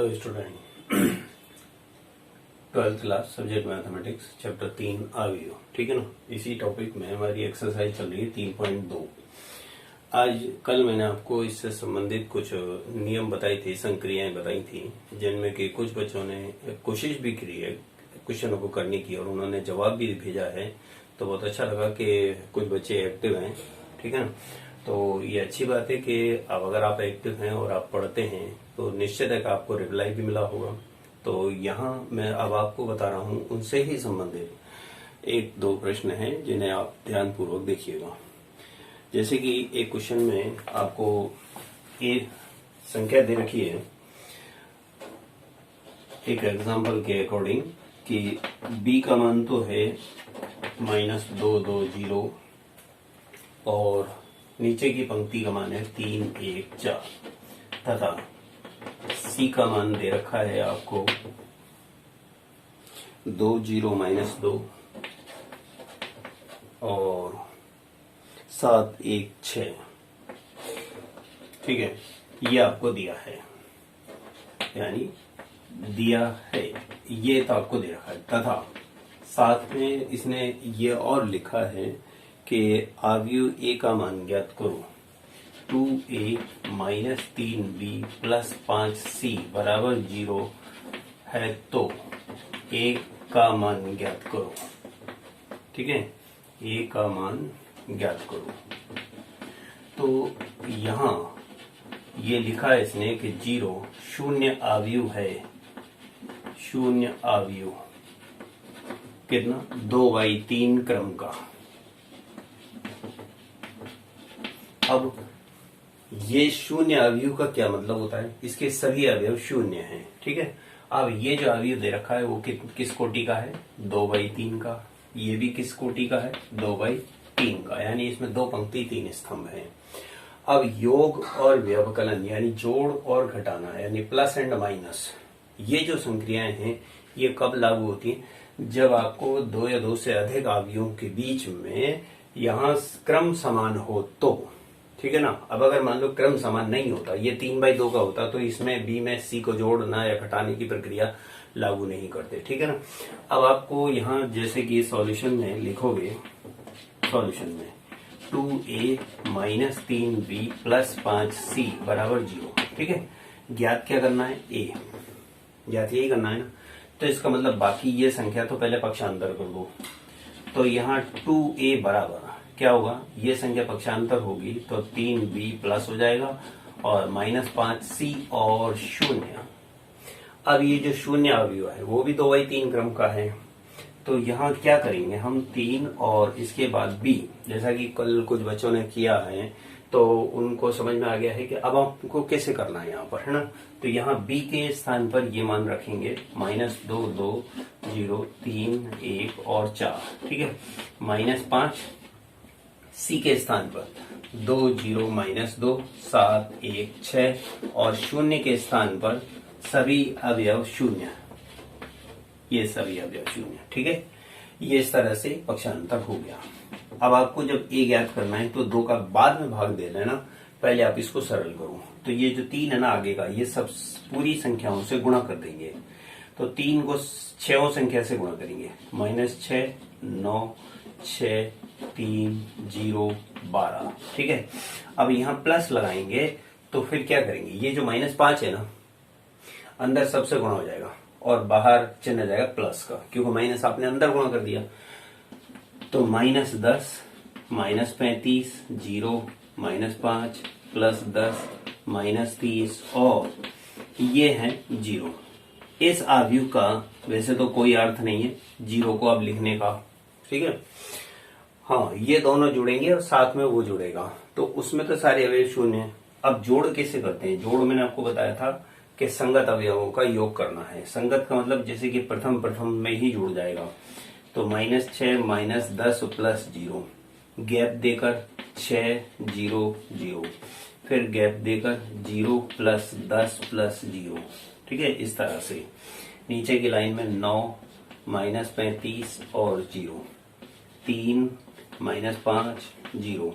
Hello student, 12th class subject mathematics chapter 3 अवयव। ठीक है ना। इसी टॉपिक में हमारी एक्सरसाइज चल रही है 3.2। आज कल मैंने आपको इससे संबंधित कुछ नियम बताई थी, संक्रियाएं बताई थी, जिनमें कि कुछ बच्चों ने कोशिश भी की है क्वेश्चनों को करने की और उन्होंने जवाब भी भेजा है। तो बहुत अच्छा लगा कि कुछ बच्चे एक्टिव हैं। ठीक है ना। तो ये अच्छी बात है कि अब अगर आप एक्टिव हैं और आप पढ़ते हैं तो निश्चित है कि आपको रिप्लाई भी मिला होगा। तो यहाँ मैं अब आपको बता रहा हूँ उनसे ही संबंधित एक दो प्रश्न हैं जिन्हें आप ध्यानपूर्वक देखिएगा। जैसे कि एक क्वेश्चन में आपको एक संख्या दे रखी है एक एग्जाम्पल के अकॉर्डिंग कि b का मान तो है -220 और नीचे की पंक्ति का मान है 314 तथा c का मान दे रखा है आपको 20 -2 और 716। ठीक है, ये आपको दिया है, यानी दिया है, ये तो आपको दे रखा है तथा साथ में इसने ये और लिखा है कि अवयव a का मान ज्ञात करो। 2a - 3b + 5c = 0 है तो a का मान ज्ञात करो। ठीक है, a का मान ज्ञात करो। तो यहाँ ये लिखा है इसने कि 0 शून्य अवयव है। शून्य अवयव कितना? 2/3 क्रम का। अब ये शून्य अवयव का क्या मतलब होता है? इसके सभी अवयव शून्य हैं। ठीक है। अब ये जो अवयव दे रखा है वो किस कोटि का है? 2/3 का। ये भी किस कोटि का है? 2/3 का। यानी इसमें 2 पंक्ति 3 स्तंभ हैं। अब योग और व्यवकलन यानी जोड़ और घटाना यानी प्लस एंड माइनस, ये जो संक्रियाएं हैं ये कब लागू होती हैं? जब आपको 2 या 2 से अधिक अवयवों के बीच में यहाँ क्रम समान हो तो। ठीक है ना। अब अगर मान लो क्रम समान नहीं होता, ये 3/2 का होता, तो इसमें b में c को जोड़ना या घटाने की प्रक्रिया लागू नहीं करते। ठीक है ना। अब आपको यहाँ जैसे कि सॉल्यूशन में लिखोगे, सॉल्यूशन में 2a - 3b + 5c = 0। ठीक है। ज्ञात क्या करना है? a ज्ञात यही करना है ना। तो इसका मतलब बाकी ये संख्या तो पहले पक्षांतर कर दो। तो यहाँ 2a बराबर क्या होगा? ये संख्या पक्षांतर होगी तो 3b प्लस हो जाएगा और -5c और 0। अब ये जो शून्य अवयव है वो भी 2/3 क्रम का है। तो यहाँ क्या करेंगे हम? 3 और इसके बाद b, जैसा कि कल कुछ बच्चों ने किया है तो उनको समझ में आ गया है कि अब आपको कैसे करना है यहाँ पर, है ना। तो यहाँ b के स्थान पर ये मान रखेंगे -2 2 0 3 1 और 4। ठीक है। -5 c के स्थान पर 2 0 -2 7 1 6 और 0 के स्थान पर सभी अवयव 0। ये सभी अवयव 0। ठीक है। ये इस तरह से पक्षांतर हो गया। अब आपको जब a ज्ञात करना है तो 2 का बाद में भाग दे लेना, पहले आप इसको सरल करो। तो ये जो 3 है ना आगे का, ये सब पूरी संख्याओं से गुणा कर देंगे। तो 3 को 6 संख्या से गुणा करेंगे, -6 9 6 3 0 12। ठीक है। अब यहाँ प्लस लगाएंगे तो फिर क्या करेंगे? ये जो -5 है ना, अंदर सबसे गुणा हो जाएगा और बाहर चिन्ह जाएगा प्लस का, क्योंकि माइनस आपने अंदर गुणा कर दिया। तो -10 -35 0 -5 +10 -30 और ये है 0। इस अवयव का वैसे तो कोई अर्थ नहीं है 0 को अब लिखने का। ठीक है। हाँ, ये दोनों जुड़ेंगे और साथ में वो जुड़ेगा, तो उसमें तो सारे अवयव 0 हैं। अब जोड़ कैसे करते हैं? जोड़ मैंने आपको बताया था कि संगत अवयवों का योग करना है। संगत का मतलब जैसे कि प्रथम में ही जुड़ जाएगा। तो -6 -10 +0, गैप देकर 6 0 0, फिर गैप देकर 0 + 10 +0। ठीक है। इस तरह से नीचे की लाइन में 9 -35 और 0, 3 -5 0,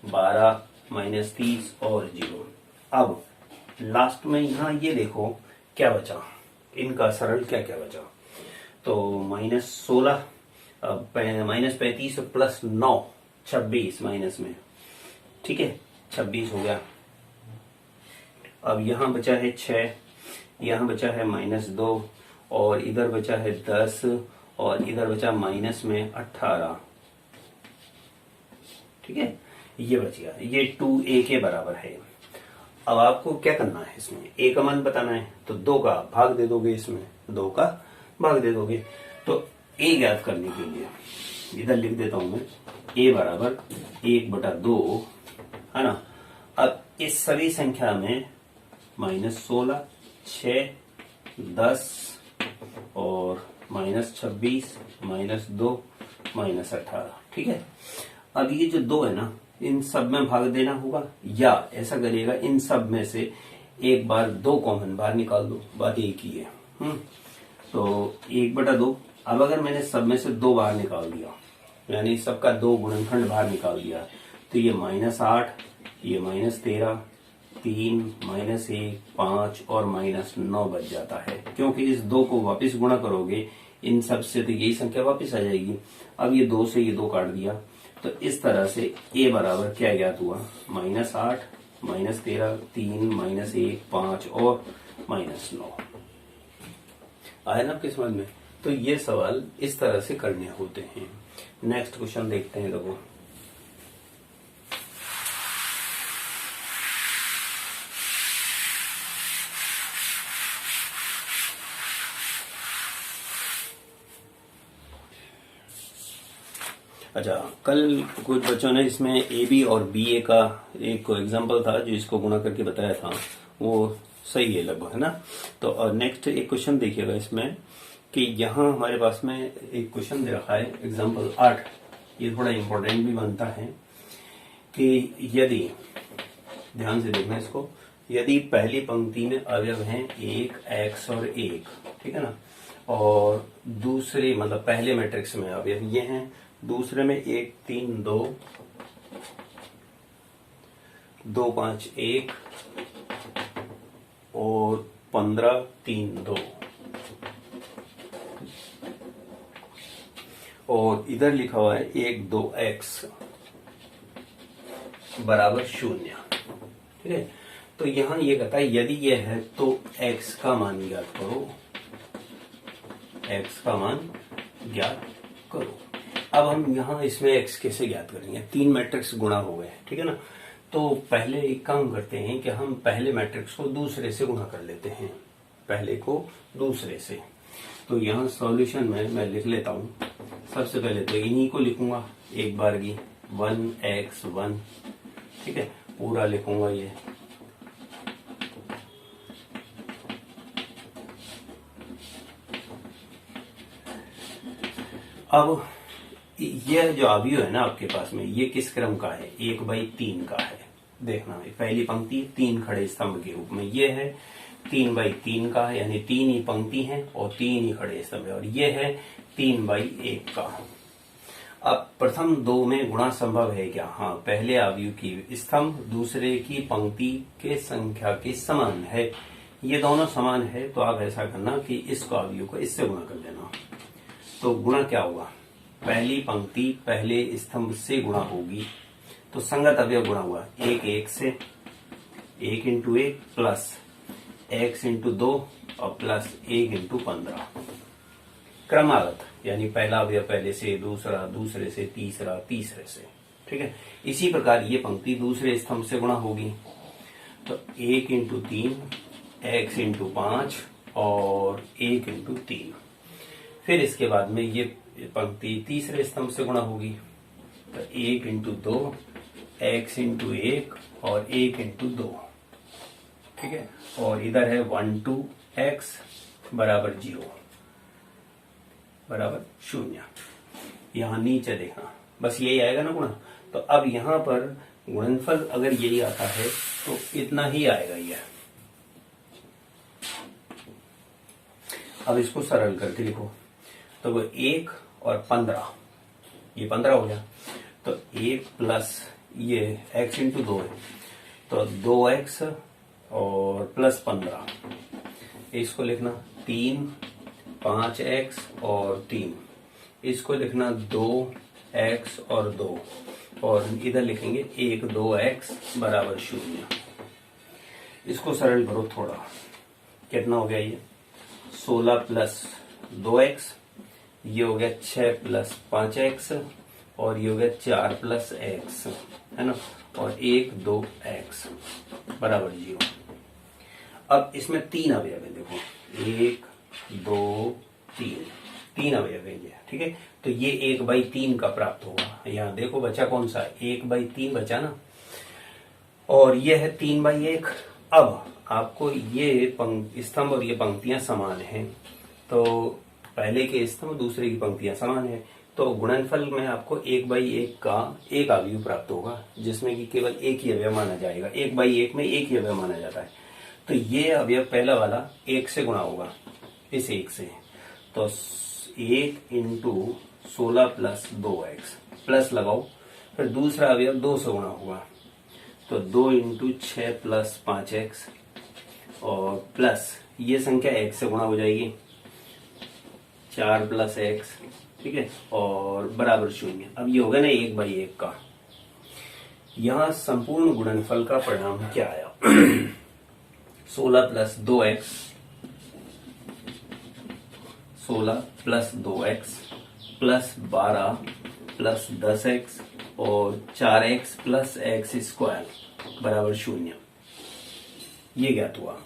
12 -30 और 0। अब लास्ट में यहाँ ये देखो क्या बचा, इनका सरल क्या क्या बचा, तो -16 -35 प्लस 9 26 माइनस में, ठीक है 26 हो गया। अब यहां बचा है 6, यहां बचा है -2 और इधर बचा है 10 और इधर बचा माइनस में 18, ठीक है ये बच गया, ये 2a के बराबर है। अब आपको क्या करना है, इसमें a का मान बताना है, तो 2 का भाग दे दोगे, इसमें 2 का भाग दे दोगे। तो a ज्ञात करने के लिए इधर लिख देता हूं मैं, a बराबर 1/2 है ना। अब इस सभी संख्या में -16, 6, 10 और -26, -2, -18, ठीक है। अब ये जो 2 है ना, इन सब में भाग देना होगा, या ऐसा करिएगा इन सब में से एक बार 2 कॉमन बाहर निकाल दो, बात एक ही है। तो 1/2। अब अगर मैंने सब में से 2 बाहर निकाल दिया, यानी सबका 2 गुणनखंड बाहर निकाल दिया, तो ये -8, ये -13, 3, -1, 5 और -9 बच जाता है, क्योंकि इस 2 को वापस गुणा करोगे इन सब से तो यही संख्या वापस आ जाएगी। अब ये 2 से ये 2 काट दिया, तो इस तरह से a बराबर क्या ज्ञात हुआ, -8, -13, 3, -1, 5 और -9। आया ना आपके समझ में। तो ये सवाल इस तरह से करने होते हैं। नेक्स्ट क्वेश्चन देखते हैं लोगों। अच्छा, कल कुछ बच्चों ने इसमें ए बी और बी ए का एक एग्जांपल था जो इसको गुणा करके बताया था, वो सही है लगभग, है ना। तो और नेक्स्ट एक क्वेश्चन देखिएगा इसमें कि यहाँ हमारे पास में एक क्वेश्चन दे रखा है एग्जांपल 8, ये थोड़ा इंपॉर्टेंट भी बनता है कि यदि, ध्यान से देखना इसको, यदि पहली पंक्ति में अवयव हैं 1, x और 1, ठीक है ना, और दूसरे मतलब पहले मैट्रिक्स में अवयव ये हैं, दूसरे में 1, 3, 2, 2, 5, 1 और 15, 3, 2, और इधर लिखा हुआ है 1, 2 x बराबर 0, ठीक है। तो यहां ये कहता है यदि ये है तो x का मान ज्ञात करो, x का मान ज्ञात करो। अब हम यहाँ इसमें x कैसे ज्ञात करेंगे, 3 मैट्रिक्स गुणा हो गए, ठीक है ना। तो पहले एक काम करते हैं कि हम पहले मैट्रिक्स को दूसरे से गुणा कर लेते हैं, पहले को दूसरे से। तो यहाँ सॉल्यूशन में मैं लिख लेता हूँ, सबसे पहले तो इन्हीं को लिखूंगा एक बार की, 1x1, ठीक है, पूरा लिखूंगा ये, अब यह जो अवयव है ना आपके पास में, ये किस क्रम का है, 1/3 का है। देखना पहली पंक्ति 3 खड़े स्तंभ के रूप में, ये है 3/3 का है, यानी 3 ही पंक्ति है और 3 ही खड़े स्तंभ है, और ये है 3/1 का। अब प्रथम 2 में गुणा संभव है क्या, हाँ, पहले अवयव की स्तंभ दूसरे की पंक्ति के संख्या के समान है, ये दोनों समान है। तो आप ऐसा करना कि इसको अवयव को इससे गुणा कर लेना। तो गुणा क्या होगा, पहली पंक्ति पहले स्तंभ से गुणा होगी, तो संगत अवयव गुणा हुआ 1 1 से, 1 × 1 प्लस x × 2 और प्लस 1 × 15, क्रमागत, यानी पहला अवयव पहले से, दूसरा दूसरे से, तीसरा तीसरे से, ठीक है। इसी प्रकार ये पंक्ति दूसरे स्तंभ से गुणा होगी, तो 1 × 3, x × 5 और 1 × 3। फिर इसके बाद में ये पंक्ति तीसरे स्तंभ से गुणा होगी, तो 1 × 2, x × 1 और 1 × 2, ठीक है। और इधर है 1 2 x बराबर 0 बराबर 0। यहाँ नीचे देखना, बस यही आएगा ना गुणा। तो अब यहाँ पर गुणनफल अगर यही आता है तो इतना ही आएगा यह। अब इसको सरल करके लिखो, तो वो 1 और 15, ये 15 हो गया, तो 1 प्लस ये x × 2 है, तो 2x और प्लस 15, इसको लिखना 3 5x और 3, इसको लिखना 2x और 2, और इधर लिखेंगे 1 2x बराबर 0। इसको सरल करो थोड़ा, कितना हो गया ये 16 प्लस 2x, ये हो गया 6 प्लस 5x, और ये हो गया 4 प्लस x, है ना, और 1 2x बराबर 0। अब इसमें 3 अवयव है, देखो 1 2 3 अवयव है ये, ठीक है। तो ये 1/3 का प्राप्त होगा। यहाँ देखो बचा कौन सा, 1/3 बचा ना, और ये है 3/1। अब आपको ये स्तंभ और ये पंक्तियां समान हैं, तो पहले के स्तंभ दूसरे की पंक्तियां समान है, तो गुणनफल में आपको 1/1 का एक अवयव प्राप्त होगा, जिसमें कि केवल एक ही अवयव माना जाएगा। 1/1 में एक ही अवयव माना जाता है, तो ये अवयव पहला वाला 1 से गुणा होगा, इस 1 से, तो 1 इंटू 16 प्लस 2x, प्लस लगाओ, फिर दूसरा अवयव 2 से गुणा होगा, तो 2 इंटू 6 प्लस 5x, और प्लस ये संख्या 1 से गुणा हो जाएगी, 4 प्लस x, ठीक है, और बराबर 0। अब ये होगा ना 1/1 का। यहां संपूर्ण गुणनफल का परिणाम क्या आया 16 plus 2x, 16 plus 2x plus 12 plus 10x और 4x प्लस x स्क्वायर बराबर 0, ये ज्ञात हुआ।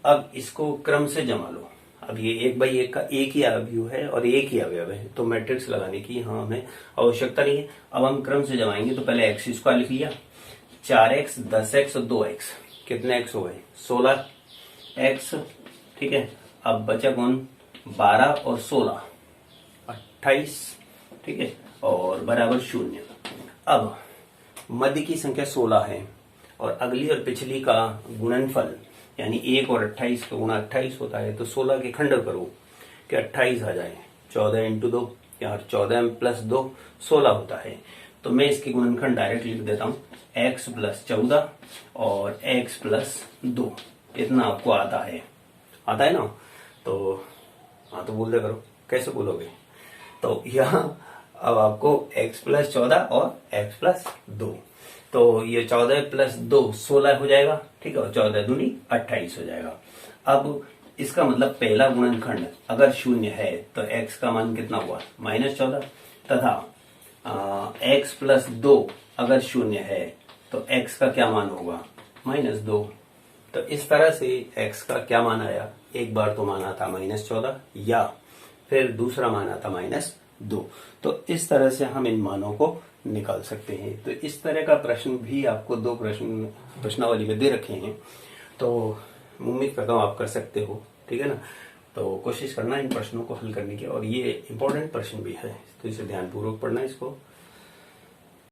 अब इसको क्रम से जमा लो। अब ये 1/1 का एक ही अवयव है और एक ही अवयव है, तो मैट्रिक्स लगाने की यहाँ हमें आवश्यकता नहीं है। अब हम क्रम से जमाएंगे, तो पहले x स्क्वायर लिख लिया, 4x 10x और 2x, कितने x हो गए 16x, ठीक है। अब बचा कौन 12 और 16 28, ठीक है, और बराबर 0। अब मध्य की संख्या 16 है, और अगली और पिछली का गुणनफल यानी 1 और 28 का गुणा 28 होता है, तो 16 के खंड करो कि 28 आ जाए, 14 इंटू 2, यहाँ 14 प्लस 2 16 होता है, तो मैं इसके गुणनखंड डायरेक्ट लिख देता हूँ, x प्लस 14 और x प्लस 2, इतना आपको आता है ना, तो हाँ तो बोल दे करो, कैसे बोलोगे, तो यहाँ अब आपको x प्लस 14 और x प्लस 2, तो ये 14 प्लस 2 16 हो जाएगा, ठीक है, और 14 दूनी 28 हो जाएगा। अब इसका मतलब पहला गुणनखंड अगर 0 है तो x का मान कितना हुआ -14, तथा x प्लस 2 अगर 0 है तो x का क्या मान होगा -2। तो इस तरह से x का क्या मान आया, एक बार तो मान आता -14 या फिर दूसरा मान आता -2। तो इस तरह से हम इन मानों को निकाल सकते हैं। तो इस तरह का प्रश्न भी आपको 2 प्रश्नावली में दे रखे हैं, तो उम्मीद करता हूँ आप कर सकते हो, ठीक है ना। तो कोशिश करना इन प्रश्नों को हल करने की, और ये इम्पोर्टेंट प्रश्न भी है, तो इसे ध्यानपूर्वक पढ़ना इसको।